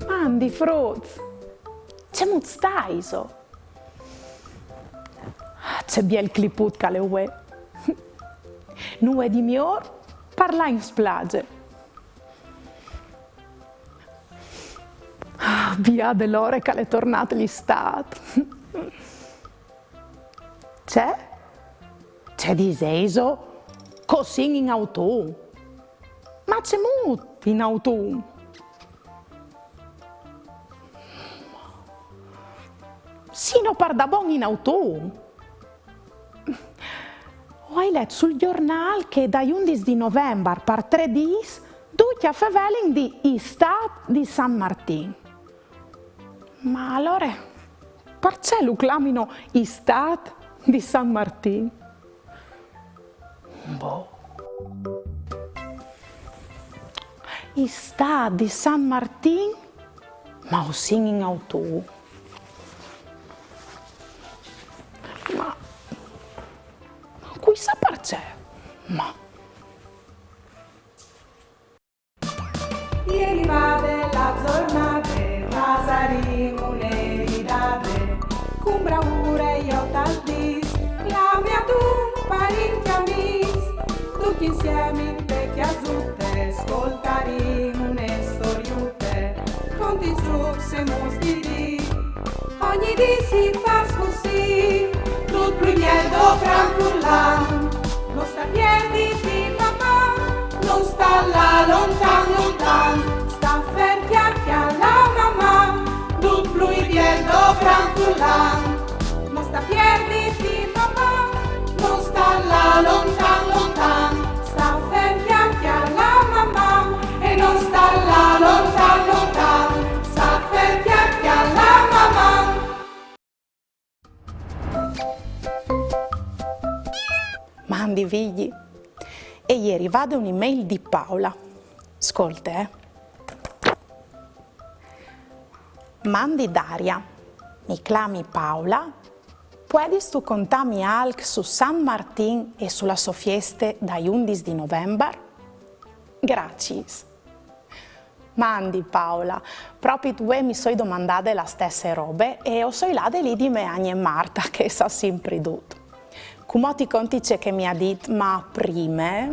Mandi, Fruz, c'è stai so? C'è biel cliput che le ue. Non è di mior parla in splage. Via dell'ore che è tornato gli stat. C'è diseso così in autunno. Ma c'è molto in autunno. Sino par da bon in autunno. Ho letto sul giornale che dai 11 di novembre per 3 giorni tutti a favelin di Istat di San Martin. Ma allora, perché lo chiamano Istat di San Martin? Boh. Istat di San Martin, ma o sin in autunno. Ma qui sa perché? Ma ieri va della giornata, pasaremo un'eridate, con bravura io t'aldis, la mia tu parenti amis, tutti insieme in vecchia zutte, ascoltaremo une storiute, con di giù se mostri, ogni di si fa così, tutto più niente gran furlan, non sta piedi di papà, non sta là lontan lontan, sta ferti alla mamma, tutto più niente gran furlan, non sta piedi di papà, non sta là lontan lontan, sta ferti alla mamma e non sta là lontan lontan, sta ferti alla mamma. mandi figli. E ieri vado un'email di Paola. Ascolta, Mandi Daria, mi chiami Paola, puoi tu contarmi algo su San Martin e sulla sua festa dai 11 di novembre? Grazie. Mandi Paola, proprio tu mi sono domandate le stesse robe e ho so là lì di me Agni e Marta che sa sempre tutto. Come ti conti c'è che mi ha detto, ma prima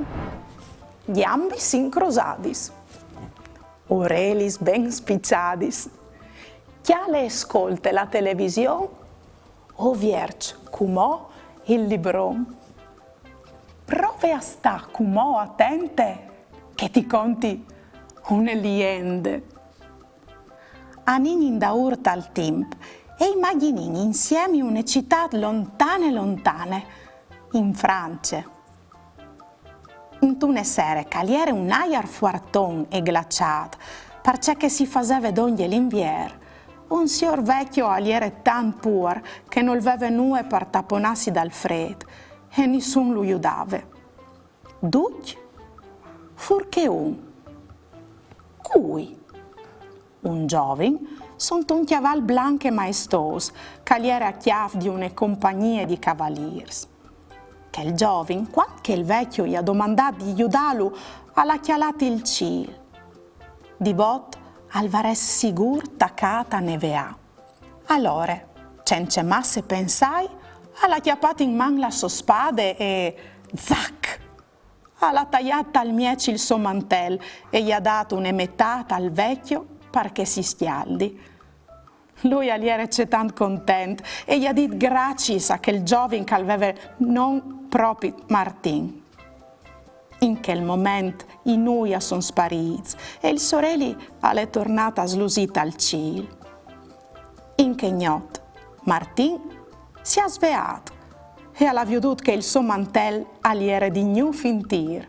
gli ambi sincrosadis, orelis ben spicciadis, chi le ascolta la televisione o vierge come il libro. Prove a sta come attente che ti conti una liende. Anini da urta al tempo e immagini insieme una città lontane lontane, in Francia. In tune sere caliere un aer fuarton e glaciato, perché si faceva d'ogni l'invier. Un signor vecchio aliere tan pur che non aveva nulla per tapponarsi dal freddo e nessuno lo aiutava. Duc? Furché un. Cui? Un giovane sunt un chiaval blanco e maestoso, caliere a chiave di una compagnia di cavaliers. Che il giovane, quando il vecchio gli ha domandato di aiutarlo, ha chialato il cielo. Di bot, Alvarez sigur taccata nevea. Allora, senza masse pensai, ha chiappato in man la sua spada e zac! Ha tagliata al mieci il suo mantel e gli ha dato un'emettata al vecchio perché si stialdi. Lui era tanto contento e gli ha detto grazie a quel giovane che aveva non proprio Martin. In quel momento i nuia sono spariti e il sorelli è tornata slusita al cielo. In che notte Martin si è svegliato e ha veduto che il suo mantello era di new fintir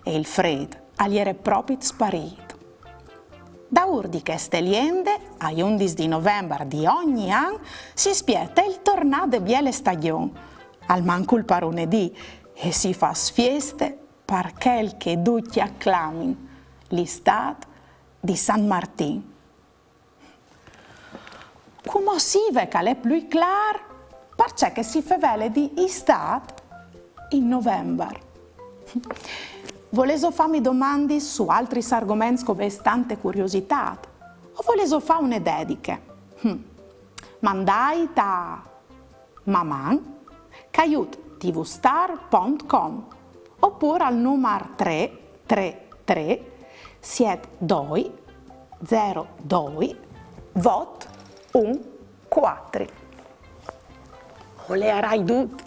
e il freddo era proprio sparito. Da urdi che steliende, ai 11 di novembre di ogni anno, si spietta il tornado di biele stagione, al manco il parunedì, e si fa fieste per quel che tutti acclamano, l'Istat di San Martin. Come si vede che è più chiaro, perché si fa vele di Istat in novembre. Volevo farmi domande su altri argomenti con tante curiosità? O volevo fare una dediche? Mandai da maman caiut-tvstar.com oppure al numero 333 72 02 vot 14. O le avrai tutte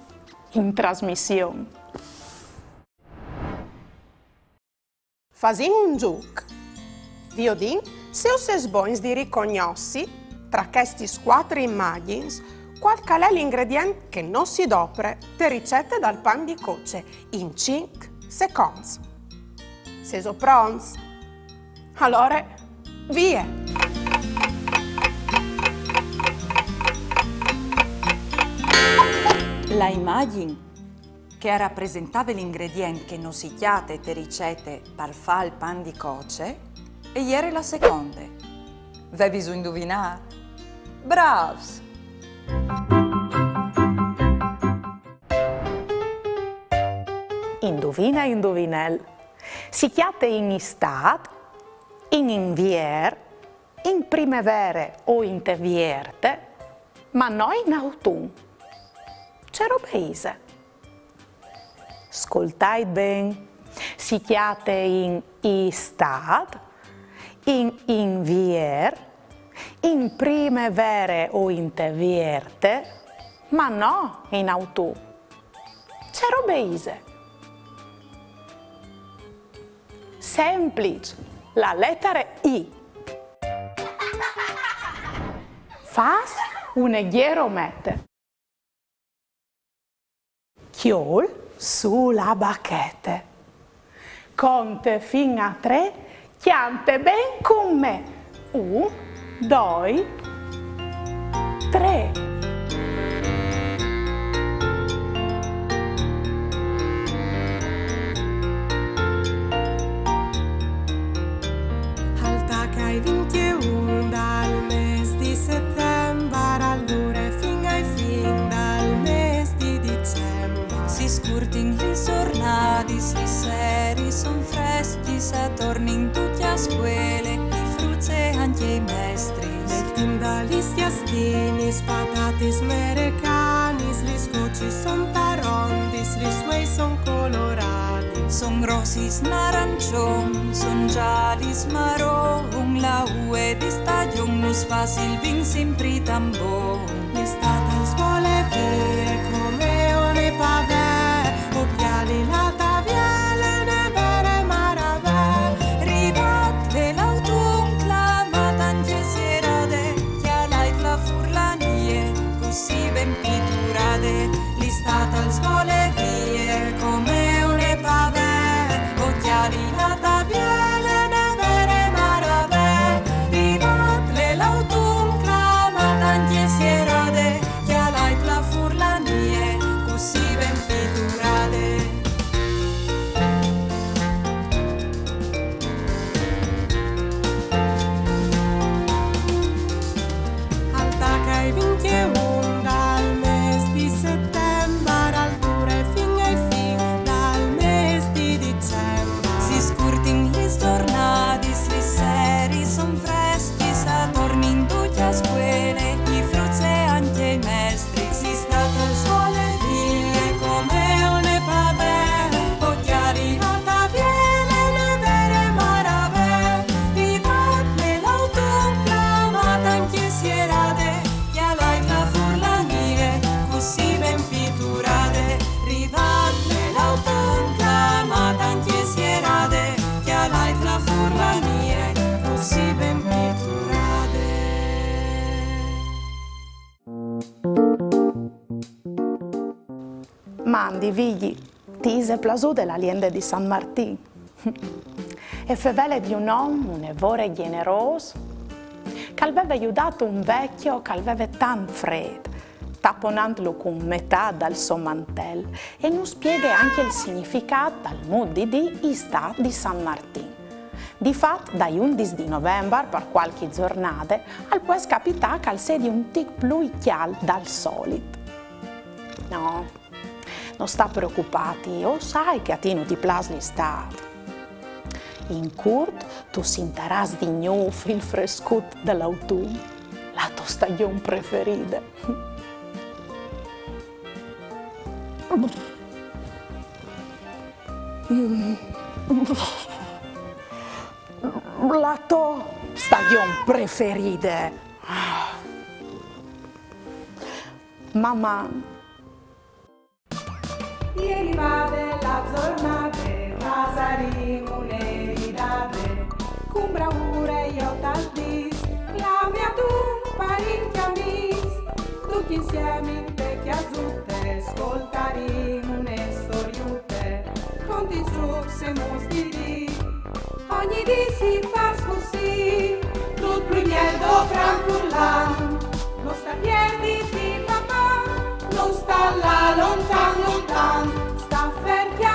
in trasmissione. Facciamo un gioco. Dio din, se o se sboins di riconosci tra questi quattro immagini qual è l'ingrediente che non si dopre per ricette dal pan di coce in 5 secondi. Se so pronti? Allora, via! La immagine che rappresentava l'ingrediente che non si chiate te ricette per fare il pan di coce e ieri la seconda. Ve bisogna indovinare? Bravs! Indovina, indovinel. Si chiate in estate, in invier, in primavera o in vierte, ma non in autunno. C'è robeise. Ascoltai bene. Si chiate in estate, in invier, in primavera o in vierte, ma no in autunno. C'è robeise. Semplice, la lettera I. Fas un ghieromette. Chiol sulla bacchette. Conte fin a 3, chiante ben con me. 1, 2, 3. Alta che hai 21 dal mese di settembre all'ora fin ai fin dal mese di dicembre. Si scurtin li giornati, li seri son freschi, se tornin tutti a scuole, i frutti e anche i mestri. Nel team dagli stiastini, patatis americanis, li scocci son tarondis, li suoi son colorati. Son grossi snarancion, son gialli marron, la ue di stagione nus facil vin sempre tambon. L'estate al scuole vie come one pavè, occhiali la taviele, ne vere maravè. Ribatte l'autunno, clamata anche serate, chialait la furlanie, così ben pitturate. L'estate al scuole vie come one pavè, occhiali la taviele, ne vere maravè. Ribatte l'autunno, clamata anche serate, chialait la furlanie, così ben pitturate. Alta che hai 21 dal mese di settembre al dure fin ai fin dal mese di dicembre. Si scurtin li giornati, li seri son freschi, se tornin tutti a scuole, i frutti e anche i mestri. L'estate al sole vie come one pavè, occhiali la taviele, ne vere maravè. Ribatte l'autunno, clamata anche sierate, chialai la furlanie, così ben pitturate. Ribatte l'autunno, clamata anche sierate, chialai la furlanie, così ben pitturate. Mandi, vigli, tise plasù della liende di San Martino. E fevele di un uomo, un evore generoso, che aveva aiutato un vecchio che aveva tan freddo, tapponandolo con metà dal suo mantello, e non spiega anche il significato dal mood di Istat di San Martino. Difatti, dai 11 di novembre, per qualche giornata, al può capitare che sia di un tic più chiaro dal solito. No, non sta preoccupati, o sai che a te non ti piace l'estate. In curt, tu sentiràs di nou il frescut de l'autunn, la tua stagione preferita. La tua stagione preferita. Mamma. Ieri vade la giornata, pasaremo un'eridade, con bravura io tal dis, la mia tu parenti amis, tutti insieme in te chiasutte, ascoltaremo une storiute, conti su se mostiri, ogni di si fa così, tut primier do gran furlan, non sta piedi di papà, non sta là lontan lontan, sta ferchia